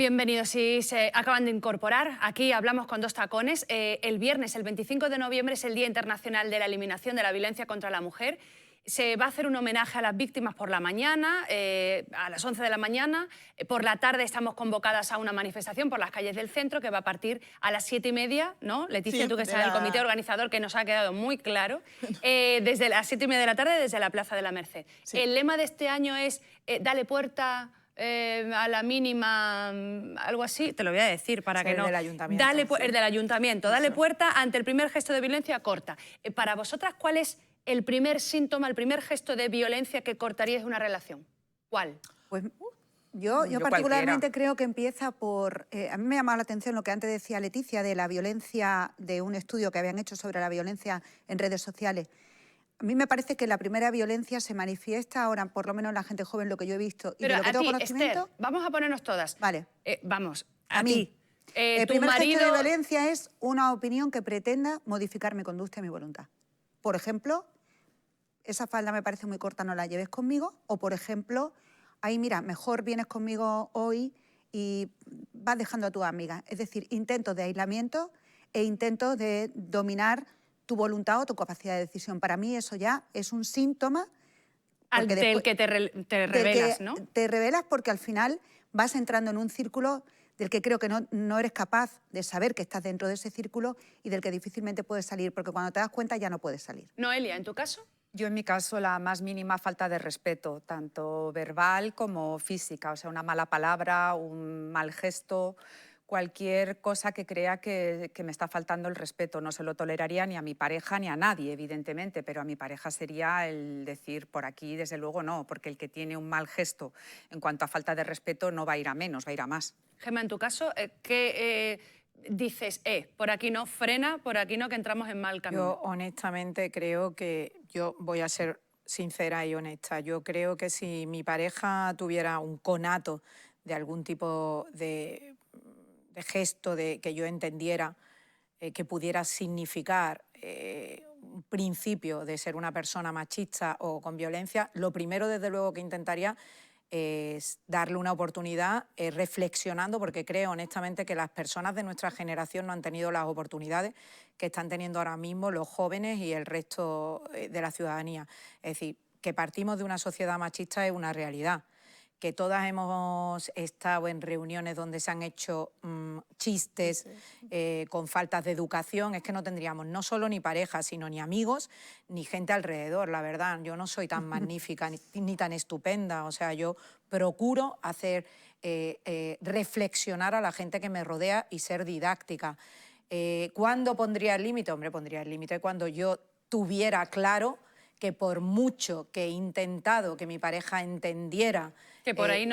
Bienvenidos, si se acaban de incorporar, aquí hablamos con dos tacones. El viernes, el 25 de noviembre, es el Día Internacional de la Eliminación de la Violencia contra la Mujer. Se va a hacer un homenaje a las víctimas por la mañana, a las 11 de la mañana. Por la tarde estamos convocadas a una manifestación por las calles del centro que va a partir a las 7:30, ¿no? Leticia, Sí, tú que estás en el comité organizador, que nos ha quedado muy claro, desde las 7:30 de la tarde desde la Plaza de la Merced. Sí. El lema de este año es dale puerta a la mínima, algo así, te lo voy a decir para que no... El del ayuntamiento. El del ayuntamiento, dale puerta ante el primer gesto de violencia, corta. Para vosotras, ¿cuál es el primer síntoma, el primer gesto de violencia que cortaríais una relación? ¿Cuál? Pues yo particularmente creo que empieza por... a mí me ha llamado la atención lo que antes decía Leticia de la violencia, de un estudio que habían hecho sobre la violencia en redes sociales. A mí me parece que la primera violencia se manifiesta ahora, por lo menos en la gente joven, lo que yo he visto. Y pero de lo que a tengo ti, conocimiento... Esther, vamos a ponernos todas. Vale. Vamos, A mí. ti. El Tu primer marido... gesto de violencia es una opinión que pretenda modificar mi conducta y mi voluntad. Por ejemplo, esa falda me parece muy corta, no la lleves conmigo. O, por ejemplo, ahí mira, mejor vienes conmigo hoy y vas dejando a tu amiga. Es decir, intentos de aislamiento e intentos de dominar tu voluntad o tu capacidad de decisión. Para mí eso ya es un síntoma... Ante el que te revelas, ¿no? Te revelas porque al final vas entrando en un círculo del que creo que no eres capaz de saber que estás dentro de ese círculo y del que difícilmente puedes salir, porque cuando te das cuenta ya no puedes salir. Noelia, ¿en tu caso? Yo, en mi caso, la más mínima falta de respeto, tanto verbal como física. O sea, una mala palabra, un mal gesto, cualquier cosa que crea que me está faltando el respeto. No se lo toleraría ni a mi pareja ni a nadie, evidentemente, pero a mi pareja sería el decir por aquí, desde luego no, porque el que tiene un mal gesto en cuanto a falta de respeto no va a ir a menos, va a ir a más. Gemma, en tu caso, ¿qué dices? Por aquí no, frena, por aquí no, que entramos en mal camino? Yo honestamente creo que, yo voy a ser sincera y honesta, yo creo que si mi pareja tuviera un conato de algún tipo de gesto que yo entendiera que pudiera significar un principio de ser una persona machista o con violencia, lo primero desde luego que intentaría es darle una oportunidad reflexionando, porque creo honestamente que las personas de nuestra generación no han tenido las oportunidades que están teniendo ahora mismo los jóvenes y el resto de la ciudadanía. Es decir, que partimos de una sociedad machista es una realidad. Que todas hemos estado en reuniones donde se han hecho chistes con faltas de educación, es que no tendríamos no solo ni pareja, sino ni amigos, ni gente alrededor, la verdad. Yo no soy tan magnífica ni tan estupenda, o sea, yo procuro hacer reflexionar a la gente que me rodea y ser didáctica. ¿Cuándo pondría el límite? Hombre, pondría el límite cuando yo tuviera claro que por mucho que he intentado que mi pareja entendiera que por ahí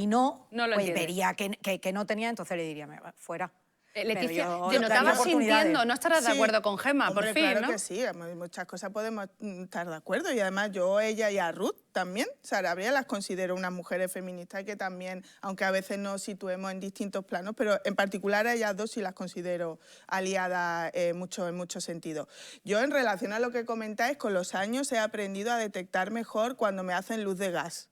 no, pues vería que no tenía, entonces le diría, fuera. Leticia, te notabas sintiendo, no estarás de acuerdo con Gemma, hombre, por fin, claro ¿no? que sí, muchas cosas podemos estar de acuerdo y además yo, ella y a Ruth también, Sarabia las considero unas mujeres feministas que también, aunque a veces nos situemos en distintos planos, pero en particular a ellas dos sí las considero aliadas en muchos sentidos. Yo en relación a lo que comentáis, con los años he aprendido a detectar mejor cuando me hacen luz de gas.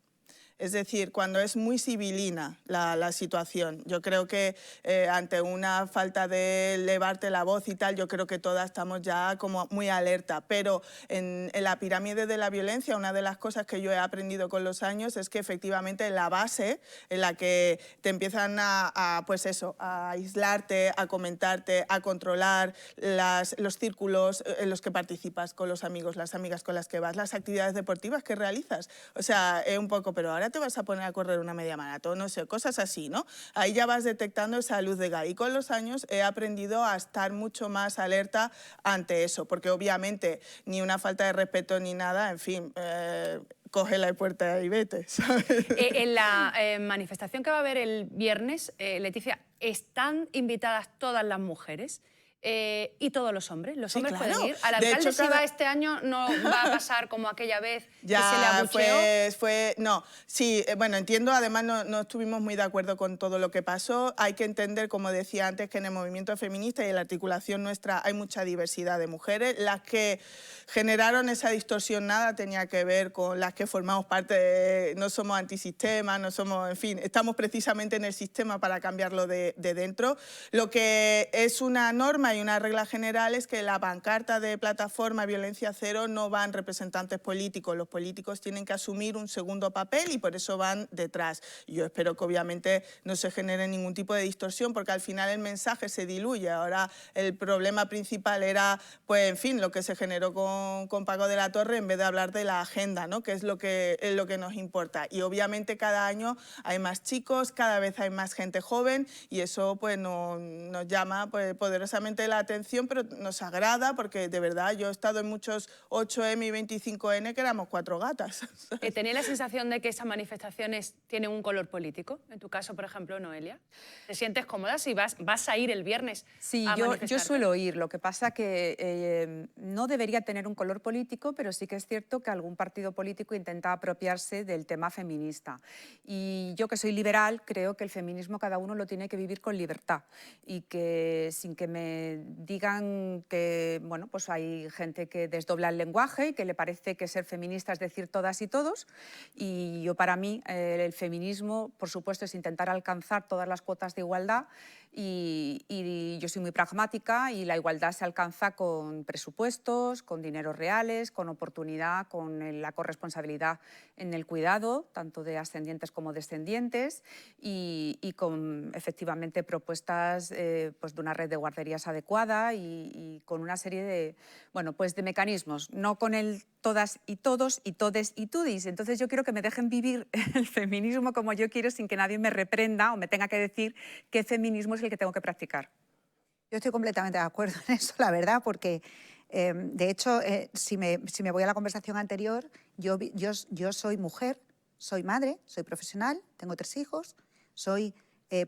Es decir, cuando es muy sibilina la situación. Yo creo que ante una falta de elevarte la voz y tal, yo creo que todas estamos ya como muy alerta. Pero en la pirámide de la violencia, una de las cosas que yo he aprendido con los años es que efectivamente la base en la que te empiezan pues eso, a aislarte, a comentarte, a controlar los círculos en los que participas con los amigos, las amigas con las que vas, las actividades deportivas que realizas. O sea, un poco, pero ahora te vas a poner a correr una media maratón, no sé, cosas así, ¿no? Ahí ya vas detectando esa luz de gas. Y con los años he aprendido a estar mucho más alerta ante eso, porque obviamente ni una falta de respeto ni nada, en fin, coge la puerta y vete, ¿sabes? En la manifestación que va a haber el viernes, Leticia, ¿están invitadas todas las mujeres? y todos los hombres. Los Sí, hombres claro. pueden ir. Al De alcalde, hecho, si va este año, no va a pasar como aquella vez que se le Ya abucheó. no, sí, bueno, entiendo, además no estuvimos muy de acuerdo con todo lo que pasó. Hay que entender, como decía antes, que en el movimiento feminista y en la articulación nuestra hay mucha diversidad de mujeres. Las que generaron esa distorsión nada tenía que ver con las que formamos parte, no somos antisistema, no somos, en fin, estamos precisamente en el sistema para cambiarlo de dentro. Lo que es una norma y una regla general es que la pancarta de Plataforma Violencia Cero no van representantes políticos. Los políticos tienen que asumir un segundo papel y por eso van detrás. Yo espero que obviamente no se genere ningún tipo de distorsión porque al final el mensaje se diluye. Ahora el problema principal era, pues en fin, lo que se generó con Paco de la Torre en vez de hablar de la agenda, ¿no? Que es lo que nos importa. Y obviamente cada año hay más chicos, cada vez hay más gente joven y eso pues nos llama pues, poderosamente la atención, pero nos agrada porque de verdad yo he estado en muchos 8M y 25N que éramos 4 gatas. ¿Tenía la sensación de que esas manifestaciones tienen un color político? En tu caso, por ejemplo, Noelia. ¿Te sientes cómoda si vas a ir el viernes Sí, a yo manifestarte? suelo ir. Lo que pasa que no debería tener un color político, pero sí que es cierto que algún partido político intenta apropiarse del tema feminista. Y yo, que soy liberal, creo que el feminismo cada uno lo tiene que vivir con libertad y que sin que me digan que bueno, pues hay gente que desdobla el lenguaje y que le parece que ser feminista es decir todas y todos. Y yo, para mí, el feminismo, por supuesto, es intentar alcanzar todas las cuotas de igualdad y yo soy muy pragmática y la igualdad se alcanza con presupuestos, con dineros reales, con oportunidad, con la corresponsabilidad en el cuidado, tanto de ascendientes como descendientes, y con efectivamente propuestas pues de una red de guarderías adecuada y con una serie de, bueno, pues de mecanismos, no con el todas y todos y todes y tudis. Entonces yo quiero que me dejen vivir el feminismo como yo quiero sin que nadie me reprenda o me tenga que decir qué feminismo es el que tengo que practicar. Yo estoy completamente de acuerdo en eso, la verdad, porque de hecho, si me voy a la conversación anterior, yo soy mujer, soy madre, soy profesional, tengo 3 hijos, soy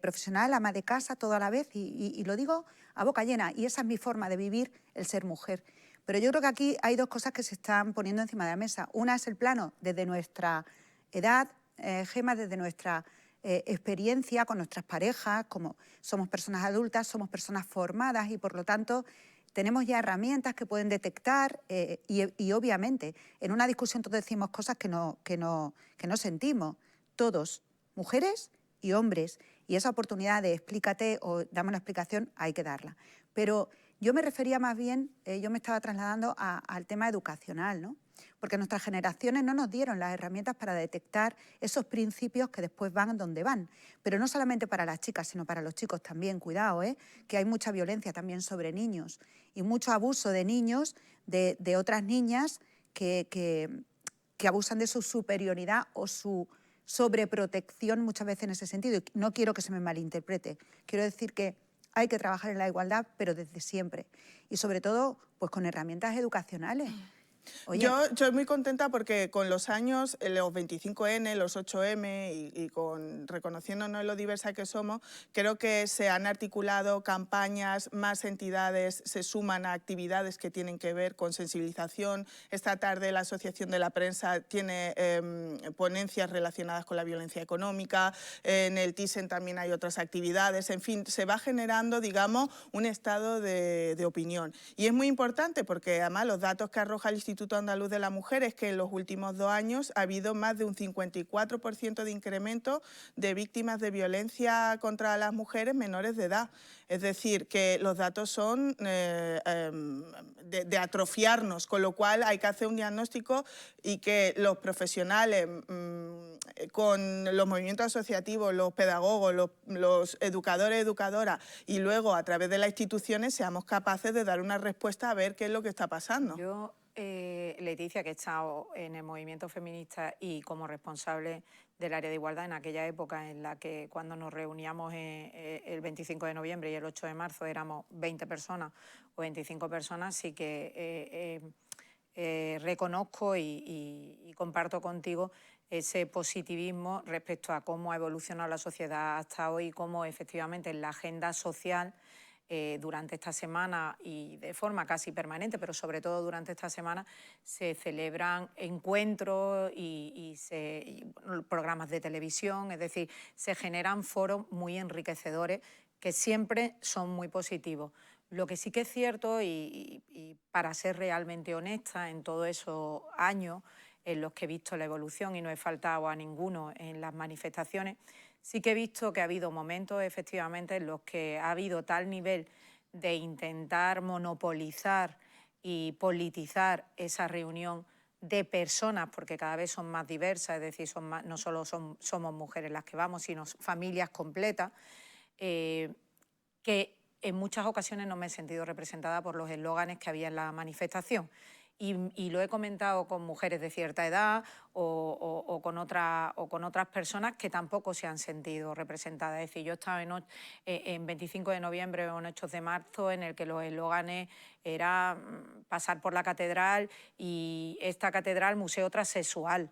profesional, ama de casa, todo a la vez, y lo digo a boca llena, y esa es mi forma de vivir el ser mujer. Pero yo creo que aquí hay 2 cosas que se están poniendo encima de la mesa. Una es el plano desde nuestra edad, Gemma, desde nuestra experiencia con nuestras parejas, como somos personas adultas, somos personas formadas y por lo tanto tenemos ya herramientas que pueden detectar y obviamente en una discusión todos decimos cosas que no sentimos, todos, mujeres y hombres, y esa oportunidad de explícate o dame una explicación hay que darla. Pero yo me refería más bien, yo me estaba trasladando al tema educacional, ¿no? Porque nuestras generaciones no nos dieron las herramientas para detectar esos principios que después van donde van. Pero no solamente para las chicas, sino para los chicos también, cuidado, que hay mucha violencia también sobre niños y mucho abuso de niños, de otras niñas que abusan de su superioridad o su sobreprotección muchas veces en ese sentido. Y no quiero que se me malinterprete, quiero decir que hay que trabajar en la igualdad, pero desde siempre. Y sobre todo, pues con herramientas educacionales. Oye, Yo estoy muy contenta porque con los años, los 25N, los 8M y con reconociéndonos lo diversa que somos, creo que se han articulado campañas, más entidades se suman a actividades que tienen que ver con sensibilización. Esta tarde la Asociación de la Prensa tiene ponencias relacionadas con la violencia económica, en el Thyssen también hay otras actividades, en fin, se va generando, digamos, un estado de opinión. Y es muy importante porque además los datos que arroja el Instituto Andaluz de la Mujer es que en los últimos 2 años ha habido más de un 54% de incremento de víctimas de violencia contra las mujeres menores de edad. Es decir, que los datos son de atrofiarnos, con lo cual hay que hacer un diagnóstico y que los profesionales, con los movimientos asociativos, los pedagogos, los educadores, educadoras y luego a través de las instituciones seamos capaces de dar una respuesta a ver qué es lo que está pasando. Yo, Leticia, que he estado en el movimiento feminista y como responsable del área de igualdad en aquella época en la que cuando nos reuníamos el 25 de noviembre y el 8 de marzo éramos 20 personas o 25 personas, sí que reconozco y comparto contigo ese positivismo respecto a cómo ha evolucionado la sociedad hasta hoy, cómo efectivamente en la agenda social durante esta semana y de forma casi permanente, pero sobre todo durante esta semana, se celebran encuentros y programas de televisión, es decir, se generan foros muy enriquecedores que siempre son muy positivos. Lo que sí que es cierto, y para ser realmente honesta, en todos esos años en los que he visto la evolución y no he faltado a ninguno en las manifestaciones, sí que he visto que ha habido momentos, efectivamente, en los que ha habido tal nivel de intentar monopolizar y politizar esa reunión de personas, porque cada vez son más diversas, es decir, no solo somos mujeres las que vamos, sino familias completas, que en muchas ocasiones no me he sentido representada por los eslóganes que había en la manifestación. Y lo he comentado con mujeres de cierta edad o con otras personas que tampoco se han sentido representadas. Es decir, yo estaba en 25 de noviembre o en 8 de marzo en el que los eslóganes era pasar por la catedral y esta catedral museo transexual.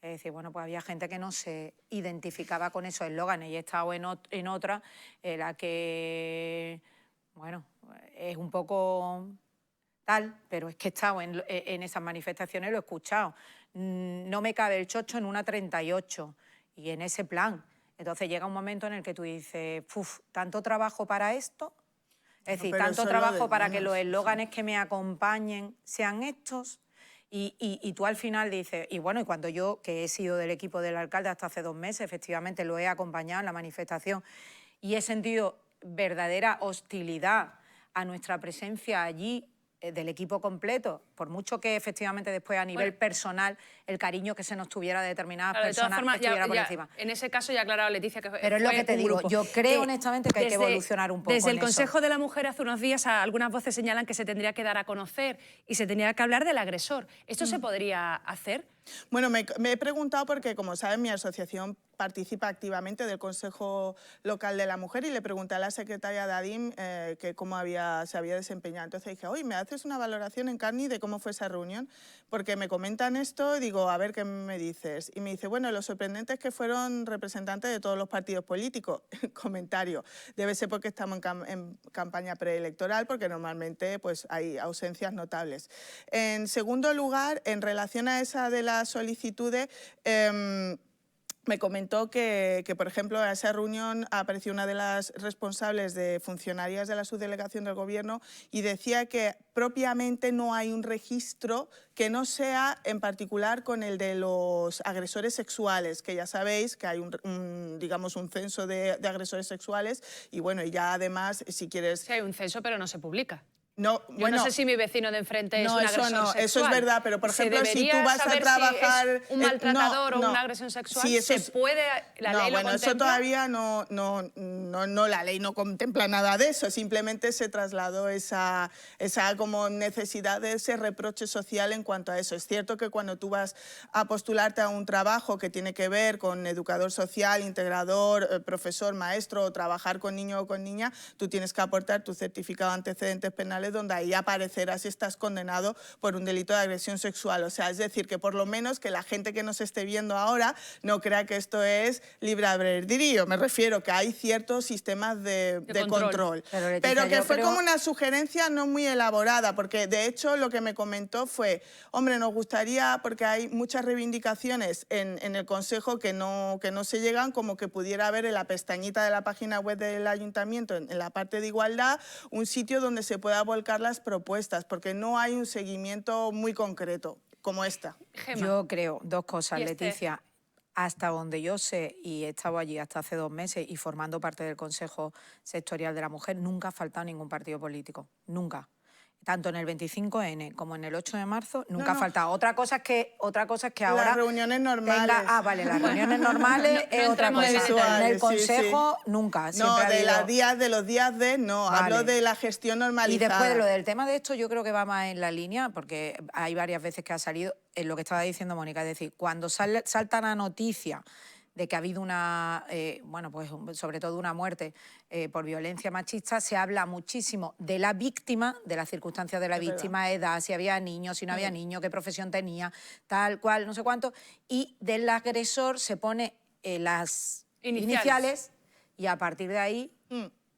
Es decir, bueno, pues había gente que no se identificaba con esos eslóganes y he estado en otra en la que, bueno, es un poco tal, pero es que he estado en esas manifestaciones, lo he escuchado. No me cabe el chocho en una 38 y en ese plan. Entonces llega un momento en el que tú dices, ¡puf! ¿Tanto trabajo para esto? Es decir, tanto trabajo para que los eslóganes que me acompañen sean estos. Y tú al final dices, y bueno, y cuando yo, que he sido del equipo del alcalde hasta hace 2 meses, efectivamente lo he acompañado en la manifestación y he sentido verdadera hostilidad a nuestra presencia allí, del equipo completo, por mucho que efectivamente después a nivel personal el cariño que se nos tuviera de determinadas personas estuviera por encima. En ese caso ya ha aclarado Leticia que pero es lo que te digo, yo creo honestamente que hay que evolucionar un poco. Desde el Consejo de la Mujer hace unos días algunas voces señalan que se tendría que dar a conocer y se tendría que hablar del agresor. ¿Esto se podría hacer? Bueno, me he preguntado porque, como saben, mi asociación participa activamente del Consejo Local de la Mujer y le pregunté a la secretaria de ADIM que cómo se había desempeñado. Entonces dije, oye, ¿me haces una valoración en Carni de cómo fue esa reunión? Porque me comentan esto y digo, a ver, ¿qué me dices? Y me dice, bueno, lo sorprendente es que fueron representantes de todos los partidos políticos. Comentario, debe ser porque estamos en campaña preelectoral, porque normalmente pues, hay ausencias notables. En segundo lugar, en relación a esa de las solicitudes, me comentó que, por ejemplo, a esa reunión apareció una de las responsables de funcionarias de la subdelegación del Gobierno y decía que propiamente no hay un registro que no sea en particular con el de los agresores sexuales, que ya sabéis que hay digamos, un censo de agresores sexuales y bueno, y ya además, si quieres... Sí, hay un censo, pero no se publica. No, yo no sé si mi vecino de enfrente es un agresor sexual. Eso es verdad, pero por ejemplo, si tú vas a trabajar... Si es un maltratador o una agresión sexual, sí, ¿se puede, la ley lo contempla? Eso todavía no, la ley no contempla nada de eso, simplemente se trasladó esa como necesidad de ese reproche social en cuanto a eso. Es cierto que cuando tú vas a postularte a un trabajo que tiene que ver con educador social, integrador, profesor, maestro, o trabajar con niño o con niña, tú tienes que aportar tu certificado de antecedentes penales donde ahí aparecerás si estás condenado por un delito de agresión sexual. O sea, es decir, que por lo menos que la gente que nos esté viendo ahora no crea que esto es libre albedrío. Me refiero que hay ciertos sistemas de control. Pero que fue como una sugerencia no muy elaborada, porque de hecho lo que me comentó fue, hombre, nos gustaría, porque hay muchas reivindicaciones en el Consejo que no se llegan, como que pudiera haber en la pestañita de la página web del Ayuntamiento, en la parte de igualdad, un sitio donde se pueda volcar las propuestas, porque no hay un seguimiento muy concreto como esta. Gemma. Yo creo 2 cosas, Leticia. Hasta donde yo sé, y he estado allí hasta hace 2 meses y formando parte del Consejo Sectorial de la Mujer, nunca ha faltado ningún partido político, nunca. Tanto en el 25N como en el 8 de marzo, nunca ha faltado. Otra cosa es que ahora... Las reuniones normales. Vale, las reuniones normales es otra cosa. En el Consejo, nunca. No, de los días de, no. Vale. Hablo de la gestión normalizada. Y después de lo del tema de esto, yo creo que va más en la línea, porque hay varias veces que ha salido, en lo que estaba diciendo Mónica, es decir, cuando salta la noticia de que ha habido una, bueno, pues sobre todo una muerte por violencia machista, se habla muchísimo de la víctima, de las circunstancias de la víctima, edad, si había niños, si no había niños, qué profesión tenía, tal cual, no sé cuánto, y del agresor se pone las iniciales y a partir de ahí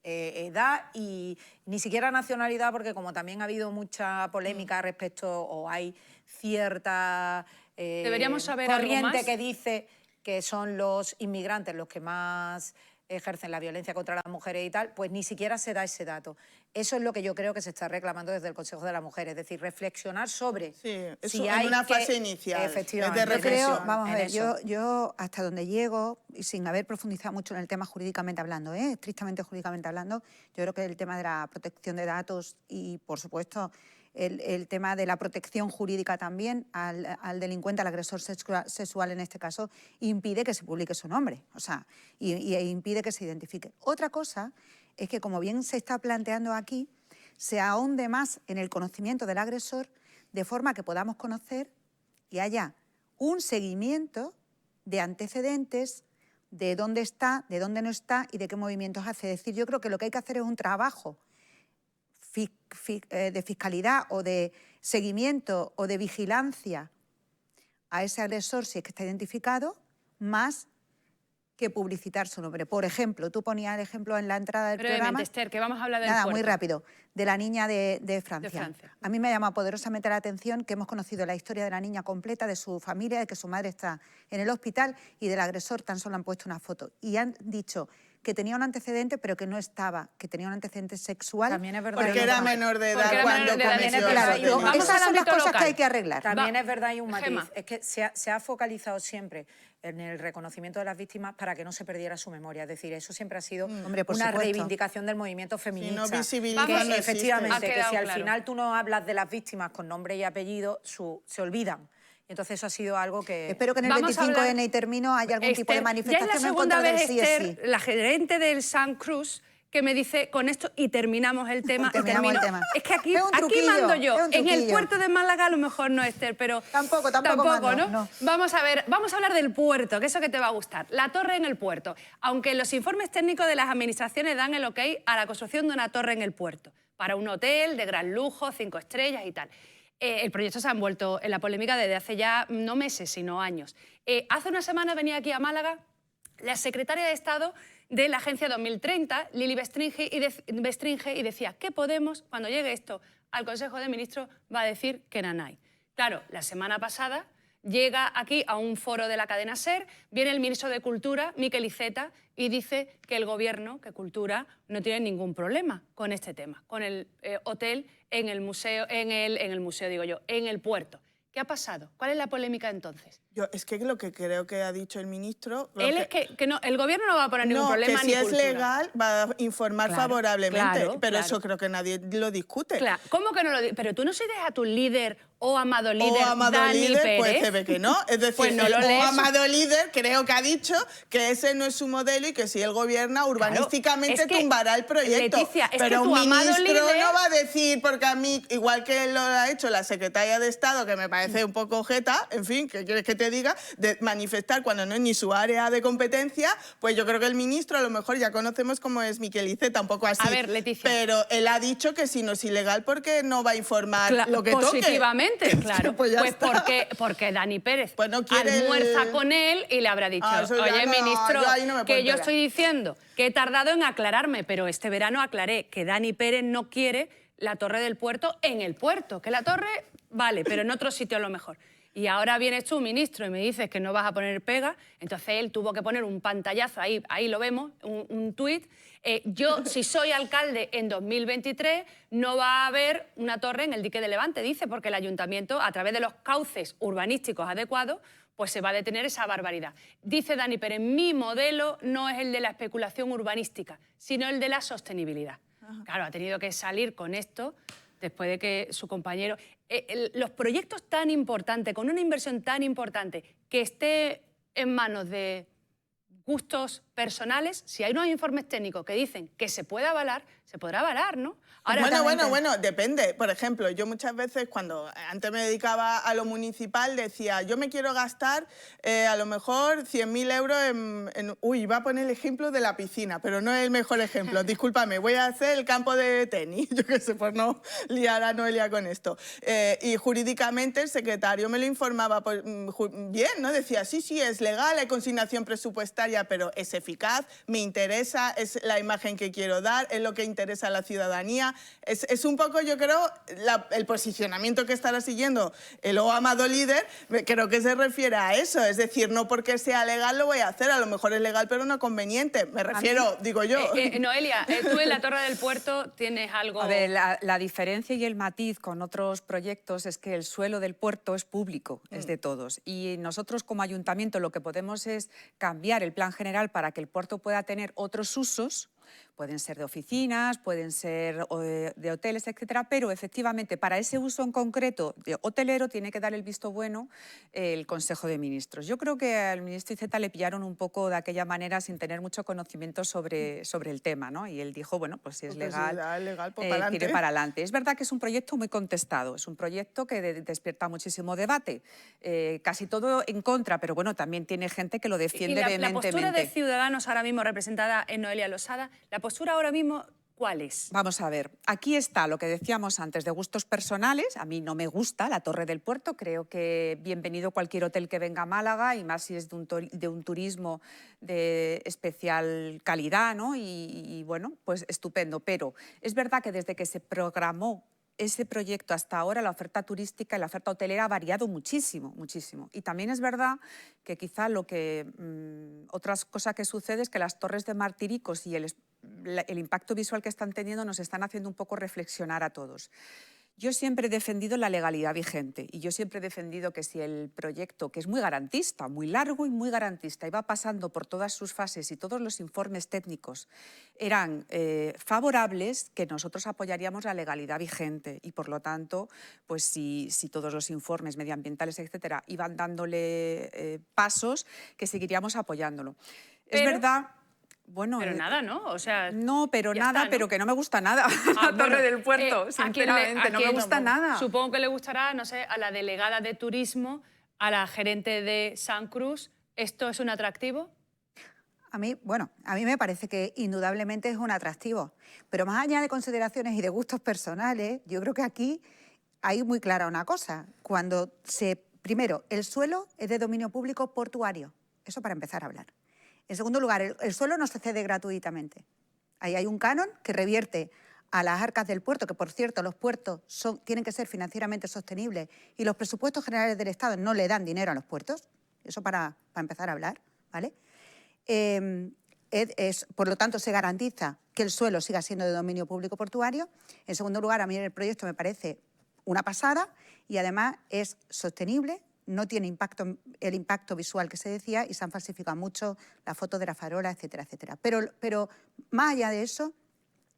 edad y ni siquiera nacionalidad, porque como también ha habido mucha polémica respecto, o hay cierta Deberíamos saber algo corriente más. que dice que son los inmigrantes los que más ejercen la violencia contra las mujeres y tal, pues ni siquiera se da ese dato. Eso es lo que yo creo que se está reclamando desde el Consejo de la Mujer, es decir, reflexionar sobre eso en una fase inicial, efectivamente, es de reflexión. Creo, vamos a ver, eso. yo hasta donde llego, y sin haber profundizado mucho en el tema jurídicamente hablando, estrictamente jurídicamente hablando, yo creo que el tema de la protección de datos y, por supuesto, el tema de la protección jurídica también al delincuente, al agresor sexual en este caso, impide que se publique su nombre, o sea, y impide que se identifique. Otra cosa es que, como bien se está planteando aquí, se ahonde más en el conocimiento del agresor, de forma que podamos conocer y haya un seguimiento de antecedentes, de dónde está, de dónde no está y de qué movimientos hace. Es decir, yo creo que lo que hay que hacer es un trabajo de fiscalidad o de seguimiento o de vigilancia a ese agresor si es que está identificado, más que publicitar su nombre. Por ejemplo, tú ponías el ejemplo en la entrada del Brevemente, programa. Esther, que vamos a hablar del Nada, puerto. muy rápido. De la niña de Francia. De Francia. A mí me ha llamado poderosamente la atención que hemos conocido la historia de la niña completa, de su familia, de que su madre está en el hospital y del agresor tan solo han puesto una foto. Y han dicho que tenía un antecedente, pero que no estaba, que tenía un antecedente sexual. También es verdad. Porque era menor de edad Porque era cuando menor de edad, cometió tiene ese razón. delito. Vamos Esas al son las ámbito cosas local. que hay que arreglar. También Va. es verdad, hay un matiz, Gemma. es que se ha focalizado siempre en el reconocimiento de las víctimas para que no se perdiera su memoria. Es decir, eso siempre ha sido Hombre, por una supuesto. reivindicación del movimiento feminista. no visibilizan, Que no existe. efectivamente, Ha que quedado si al claro. final tú no hablas de las víctimas con nombre y apellido, se olvidan. Y entonces eso ha sido algo que... Espero que en el Vamos a 25N hablar- y termino haya algún tipo de Esther, manifestación ya es la en segunda contra del vez, sí es Esther, sí. la gerente del San Cruz, que me dice con esto y terminamos el tema. Terminamos el tema. Es que aquí, Es un aquí truquillo, mando yo. es un En el truquillo. puerto de Málaga a lo mejor no, Esther, pero... Tampoco mando, ¿no? no. Vamos a ver, vamos a hablar del puerto, que eso que te va a gustar. La torre en el puerto. Aunque los informes técnicos de las administraciones dan el ok a la construcción de una torre en el puerto, para un hotel de gran lujo, 5 estrellas y tal. El proyecto se ha envuelto en la polémica desde hace ya no meses, sino años. Hace una semana venía aquí a Málaga la secretaria de Estado de la Agencia 2030, Lili Bestringe, y decía que Podemos, cuando llegue esto al Consejo de Ministros, va a decir que nanay. Claro, la semana pasada llega aquí a un foro de la cadena SER, viene el ministro de Cultura, Miquel Iceta, y dice que el Gobierno, que Cultura, no tiene ningún problema con este tema, con el hotel en el museo, en el puerto. ¿Qué ha pasado? ¿Cuál es la polémica entonces? Es que lo que creo que ha dicho el ministro... Él es que no, el Gobierno no va a poner ningún problema que ni si es Cultura. legal va a informar Claro, favorablemente, claro, pero claro. eso creo que nadie lo discute. Claro, ¿cómo que no lo dices? Pero tú no sigues a tu líder o amado líder, O amado Dani líder, Pérez. pues se ve que no. Es decir, Pues no lo el lees. o amado líder creo que ha dicho que ese no es su modelo y que si él gobierna urbanísticamente es que, tumbará el proyecto. Leticia, es pero que tu un amado ministro líder- no va a decir, porque a mí, igual que lo ha hecho la secretaria de Estado, que me parece un poco jeta, en fin, ¿qué quieres que te diga? De manifestar cuando no es ni su área de competencia, pues yo creo que el ministro, a lo mejor ya conocemos cómo es Miquel Iceta, un poco así. A ver, Leticia. Pero él ha dicho que si no es ilegal, porque no va a informar lo que toque. Positivamente, claro. Pues ya Pues está. porque Dani Pérez Pues no quiere almuerza el- con él y le habrá dicho, eso ya oye, no, ministro, yo ahí no me puedo que yo enterar". estoy diciendo que he tardado en aclararme, pero este verano aclaré que Dani Pérez no quiere la torre del puerto en el puerto, que la torre vale, pero en otro sitio a lo mejor. Y ahora vienes tú, ministro, y me dices que no vas a poner pega, entonces él tuvo que poner un pantallazo, ahí lo vemos, un tuit. Yo, si soy alcalde en 2023, no va a haber una torre en el dique de Levante, dice, porque el ayuntamiento, a través de los cauces urbanísticos adecuados, pues se va a detener esa barbaridad. Dice Dani Pérez, mi modelo no es el de la especulación urbanística, sino el de la sostenibilidad. Claro, ha tenido que salir con esto después de que su compañero... los proyectos tan importantes, con una inversión tan importante, que esté en manos de gustos personales, si hay unos informes técnicos que dicen que se puede avalar, se podrá avalar, ¿no? Bueno, depende. Por ejemplo, yo muchas veces cuando antes me dedicaba a lo municipal decía, yo me quiero gastar a lo mejor 100.000 euros Uy, iba a poner el ejemplo de la piscina, pero no es el mejor ejemplo. Discúlpame, voy a hacer el campo de tenis, yo qué sé, por no liar a Noelia con esto. Y jurídicamente el secretario me lo informaba bien, ¿no? Decía, sí, es legal, hay consignación presupuestaria, pero es eficaz, me interesa, es la imagen que quiero dar, es lo que interesa a la ciudadanía. Es un poco, yo creo, el posicionamiento que estará siguiendo el amado líder, creo que se refiere a eso. Es decir, no porque sea legal lo voy a hacer, a lo mejor es legal pero no conveniente. Me refiero, digo yo. Noelia, tú en la Torre del Puerto tienes algo... A ver, la diferencia y el matiz con otros proyectos es que el suelo del puerto es público, es de todos. Y nosotros como ayuntamiento lo que podemos es cambiar el plan general para que el puerto pueda tener otros usos. Pueden ser de oficinas, pueden ser de hoteles, etcétera, pero efectivamente para ese uso en concreto de hotelero tiene que dar el visto bueno el Consejo de Ministros. Yo creo que al ministro Iceta le pillaron un poco de aquella manera sin tener mucho conocimiento sobre el tema, ¿no? Y él dijo, bueno, pues si es legal, pues tire para adelante. Es verdad que es un proyecto muy contestado, es un proyecto que despierta muchísimo debate, casi todo en contra, pero bueno, también tiene gente que lo defiende vehementemente. La postura de Ciudadanos ahora mismo representada en Noelia Losada, la postura ahora mismo, ¿cuál es? Vamos a ver, aquí está lo que decíamos antes de gustos personales. A mí no me gusta la Torre del Puerto, creo que bienvenido cualquier hotel que venga a Málaga y más si es de un turismo de especial calidad, ¿no? Y bueno, pues estupendo, pero es verdad que desde que se programó ese proyecto hasta ahora la oferta turística y la oferta hotelera ha variado muchísimo, muchísimo. Y también es verdad que quizá otras cosas que sucede es que las torres de Martiricos y el impacto visual que están teniendo nos están haciendo un poco reflexionar a todos. Yo siempre he defendido la legalidad vigente y yo siempre he defendido que si el proyecto, que es muy garantista, muy largo y muy garantista, iba pasando por todas sus fases y todos los informes técnicos eran favorables, que nosotros apoyaríamos la legalidad vigente y por lo tanto, pues si todos los informes medioambientales, etcétera, iban dándole pasos, que seguiríamos apoyándolo. Es verdad... Bueno, pero nada, ¿no? O sea, no, pero nada, está, ¿no? Pero que no me gusta nada la Torre del Puerto, sinceramente, no me gusta nada. Supongo que le gustará, no sé, a la delegada de turismo, a la gerente de San Cruz. ¿Esto es un atractivo? A mí me parece que indudablemente es un atractivo, pero más allá de consideraciones y de gustos personales, yo creo que aquí hay muy clara una cosa. Primero, el suelo es de dominio público portuario, eso para empezar a hablar. En segundo lugar, el suelo no se cede gratuitamente. Ahí hay un canon que revierte a las arcas del puerto, que por cierto los puertos tienen que ser financieramente sostenibles y los presupuestos generales del Estado no le dan dinero a los puertos. Eso para empezar a hablar, ¿vale? Por lo tanto, se garantiza que el suelo siga siendo de dominio público portuario. En segundo lugar, a mí el proyecto me parece una pasada y además es sostenible, no tiene el impacto visual que se decía y se han falsificado mucho las fotos de la farola, etcétera, etcétera. Pero más allá de eso,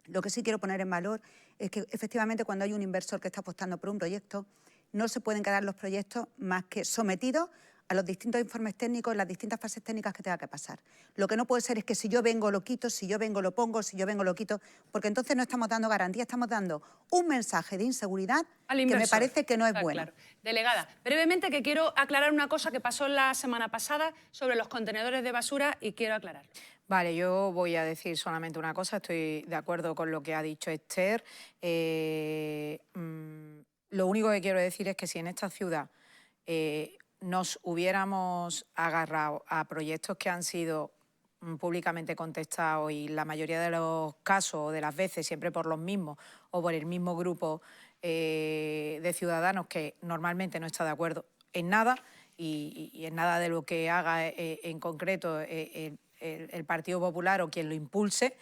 lo que sí quiero poner en valor es que efectivamente cuando hay un inversor que está apostando por un proyecto, no se pueden quedar los proyectos más que sometidos a los distintos informes técnicos, las distintas fases técnicas que tenga que pasar. Lo que no puede ser es que si yo vengo lo quito, si yo vengo lo pongo, si yo vengo lo quito, porque entonces no estamos dando garantía, estamos dando un mensaje de inseguridad que me parece que no es bueno. Claro. Delegada, brevemente que quiero aclarar una cosa que pasó la semana pasada sobre los contenedores de basura y quiero aclarar. Vale, yo voy a decir solamente una cosa, estoy de acuerdo con lo que ha dicho Esther. Lo único que quiero decir es que si en esta ciudad nos hubiéramos agarrado a proyectos que han sido públicamente contestados y la mayoría de los casos o de las veces siempre por los mismos o por el mismo grupo de ciudadanos que normalmente no está de acuerdo en nada y en nada de lo que haga en concreto el Partido Popular o quien lo impulse,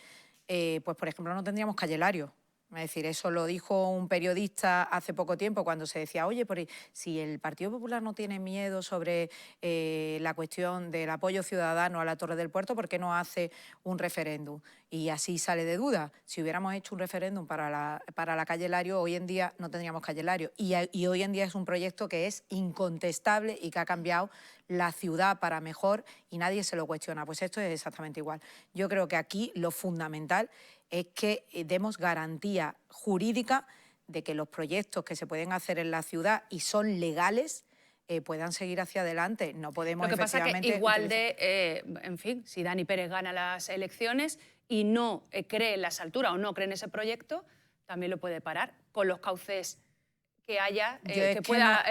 pues por ejemplo no tendríamos Calle Lario. Es decir, eso lo dijo un periodista hace poco tiempo cuando se decía, oye, si el Partido Popular no tiene miedo sobre la cuestión del apoyo ciudadano a la Torre del Puerto, ¿por qué no hace un referéndum? Y así sale de duda. Si hubiéramos hecho un referéndum para la calle Lario, hoy en día no tendríamos calle Lario. Y hoy en día es un proyecto que es incontestable y que ha cambiado la ciudad para mejor y nadie se lo cuestiona. Pues esto es exactamente igual. Yo creo que aquí lo fundamental es que demos garantía jurídica de que los proyectos que se pueden hacer en la ciudad y son legales puedan seguir hacia adelante. No podemos, lo que pasa es que igual en fin, si Dani Pérez gana las elecciones y no cree en las alturas o no cree en ese proyecto, también lo puede parar con los cauces que haya, que pueda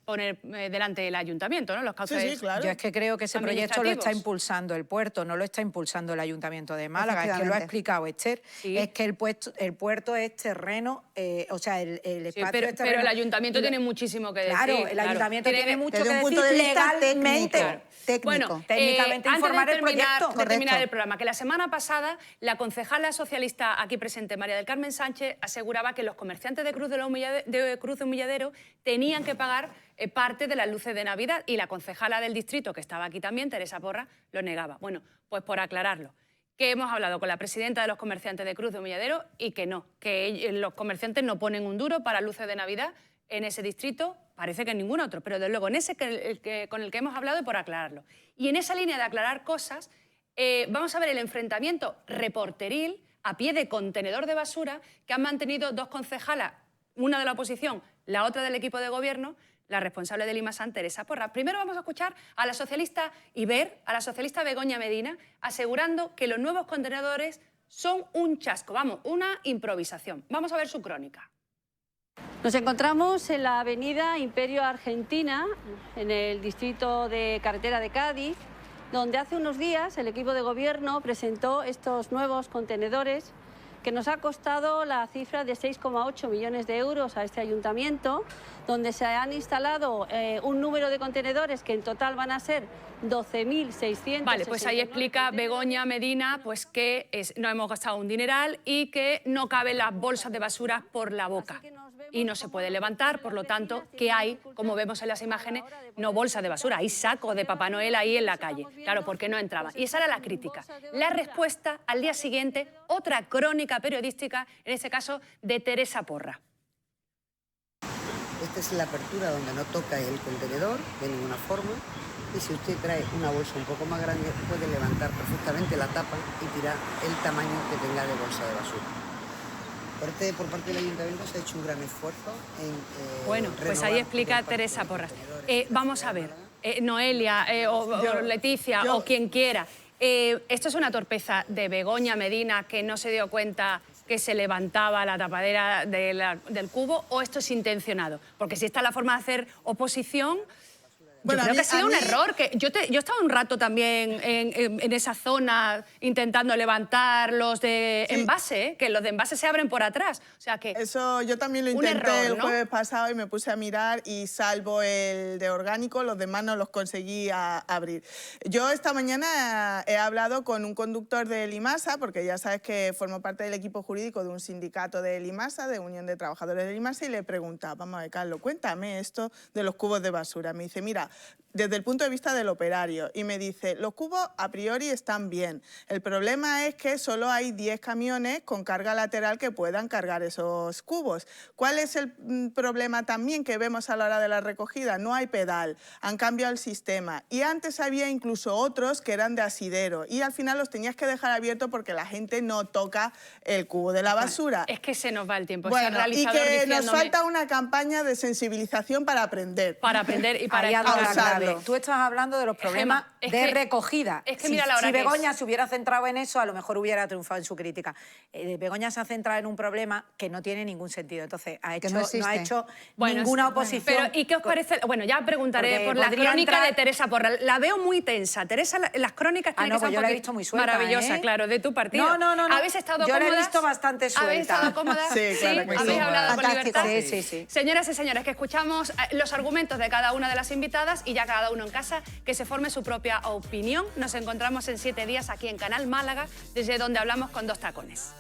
poner delante del ayuntamiento, ¿no? Los cauces. Sí, claro. Yo es que creo que ese proyecto lo está impulsando el puerto, no lo está impulsando el Ayuntamiento de Málaga. Es que lo ha explicado Esther, es que el puerto es terreno, o sea, el espacio es terreno. Pero el Ayuntamiento tiene muchísimo que decir. Claro, el Ayuntamiento tiene mucho que desde un decir punto de vista legalmente. técnico. Bueno, técnicamente informar el proyecto. De terminar el programa, que la semana pasada la concejala socialista aquí presente, María del Carmen Sánchez, aseguraba que los comerciantes de Cruz de Humilladero tenían que pagar parte de las luces de Navidad, y la concejala del distrito, que estaba aquí también, Teresa Porras, lo negaba. Bueno, pues por aclararlo, que hemos hablado con la presidenta de los comerciantes de Cruz de Humilladero y que no, que los comerciantes no ponen un duro para luces de Navidad en ese distrito, parece que en ningún otro, pero desde luego en ese con el que hemos hablado, y por aclararlo. Y en esa línea de aclarar cosas, vamos a ver el enfrentamiento reporteril a pie de contenedor de basura que han mantenido dos concejalas, una de la oposición, la otra del equipo de gobierno, la responsable del Limasan, Teresa Porras. Primero vamos a escuchar a la socialista a la socialista Begoña Medina, asegurando que los nuevos contenedores son un chasco, vamos, una improvisación. Vamos a ver su crónica. Nos encontramos en la avenida Imperio Argentina, en el distrito de Carretera de Cádiz, donde hace unos días el equipo de gobierno presentó estos nuevos contenedores que nos ha costado la cifra de 6,8 millones de euros a este ayuntamiento, donde se han instalado un número de contenedores que en total van a ser 12.600. Vale, pues ahí explica Begoña Medina pues que no hemos gastado un dineral y que no caben las bolsas de basura por la boca. Y no se puede levantar, por lo tanto, que hay, como vemos en las imágenes, no bolsas de basura, hay sacos de Papá Noel ahí en la calle. Claro, porque no entraba. Y esa era la crítica. La respuesta, al día siguiente, otra crónica periodística, en este caso, de Teresa Porras. Esta es la apertura donde no toca el contenedor de ninguna forma, y si usted trae una bolsa un poco más grande puede levantar perfectamente la tapa y tirar el tamaño que tenga de bolsa de basura. Por parte del Ayuntamiento se ha hecho un gran esfuerzo en bueno, pues ahí explica Teresa Porras. Vamos a ver, Noelia o Leticia o quien quiera, ¿esto es una torpeza de Begoña Medina que no se dio cuenta que se levantaba la tapadera del cubo, o esto es intencionado? Porque si esta es la forma de hacer oposición, bueno, yo creo que ha sido un error. Que yo he estado un rato también en esa zona intentando levantar los de envase, que los de envase se abren por atrás. O sea que eso yo también lo intenté error, el jueves pasado y me puse a mirar, y salvo el de orgánico, los demás no los conseguí abrir. Yo esta mañana he hablado con un conductor de Limasa, porque ya sabes que formo parte del equipo jurídico de un sindicato de Limasa, de Unión de Trabajadores de Limasa, y le preguntaba, vamos a ver, Carlos, cuéntame esto de los cubos de basura. Me dice, mira, desde el punto de vista del operario, y me dice, los cubos a priori están bien. El problema es que solo hay 10 camiones con carga lateral que puedan cargar esos cubos. ¿Cuál es el problema también que vemos a la hora de la recogida? No hay pedal, han cambiado el sistema, y antes había incluso otros que eran de asidero, y al final los tenías que dejar abiertos porque la gente no toca el cubo de la basura. Es que se nos va el tiempo. Bueno, y que nos falta una campaña de sensibilización para aprender. Para aprender y para usarlo. Tú estás hablando de los problemas de recogida. Es que mira la hora si Begoña se hubiera centrado en eso, a lo mejor hubiera triunfado en su crítica. Begoña se ha centrado en un problema que no tiene ningún sentido. Entonces, no ha hecho ninguna oposición. Pero, ¿y qué os parece? Bueno, ya preguntaré por la crónica de Teresa Porras. La veo muy tensa. Teresa, las crónicas tienen que ser yo la he visto muy suelta, maravillosa, claro, de tu partido. No. ¿Habéis estado cómodas? Yo la he visto bastante suelta. ¿Habéis estado cómodas? Sí, claro que sí. ¿Habéis hablado con libertad? Sí. Señoras y señores, que escuchamos los argumentos de cada una de las invitadas, y ya cada uno en casa que se forme su propia opinión. Nos encontramos en 7 días aquí en Canal Málaga, desde donde hablamos con dos tacones.